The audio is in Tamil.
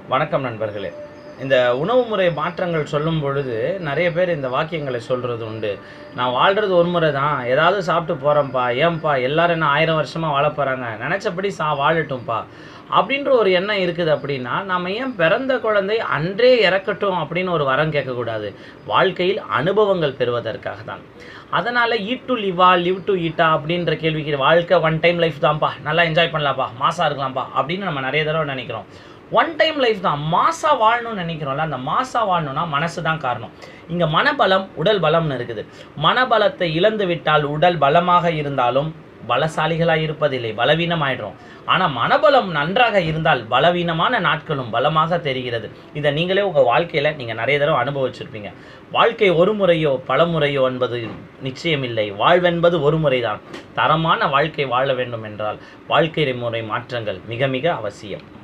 வணக்கம் நண்பர்களே. இந்த உணவு முறை மாற்றங்கள் சொல்லும் பொழுது, நெறைய பேர் இந்த வாக்கியங்களை சொல்றது உண்டு. "நான் வாழ்றது ஒரு முறை தான். ஏதாவது சாப்பிட்டு போறேன்ப்பா. ஏன்பா எல்லாரும் என்ன 1000 வருஷமா வாழப் போறாங்க. நெனச்சபடி வாழட்டும்ப்பா." அப்படின்ற ஒரு எண்ணம் இருக்குது அப்படின்னா, நாம ஏன் பிறந்த குழந்தை அன்றே இறக்கட்டும் அப்படின்னு ஒரு வரம் கேட்கக்கூடாது? வாழ்க்கையில் அனுபவங்கள் பெறுவதற்காக தான். அதனால ஈட் டூ லிவ்வா, லிவ் டூ ஈட்டா அப்படின்ற கேள்விக்கு, வாழ்க்கை ஒன் டைம் லைஃப் தான்ப்பா. நல்லா என்ஜாய் பண்ணலாம்ப்பா. மாஸா இருக்கலாம்ப்பா அப்படின்னு நம்ம நெறைய தடவ நெனைக்கிறோம். ஒன் டைம் லைஃப் தான். மாஸா வாழணும்னு நெனைக்கிறோம்ல, அந்த மாஸா வாழணும்னா மனசு தான் காரணம். இங்க மனபலம், உடல் பலம்னு இருக்குது. மனபலத்தை இழந்து விட்டால் உடல் பலமாக இருந்தாலும் பலசாலிகளா இருப்பதில்லை, பலவீனமாயிடுறோம். ஆனா மனபலம் நன்றாக இருந்தால் பலவீனமான நாட்களும் பலமாக தெரிகிறது. இதை நீங்களே உங்க வாழ்க்கையில நீங்க நிறைய தடவை அனுபவிச்சிருப்பீங்க. வாழ்க்கை ஒரு முறையோ பல முறையோ என்பது நிச்சயமில்லை. வாழ்வென்பது ஒரு முறைதான். தரமான வாழ்க்கை வாழ வேண்டும் என்றால் வாழ்க்கை முறை மாற்றங்கள் மிக மிக அவசியம்.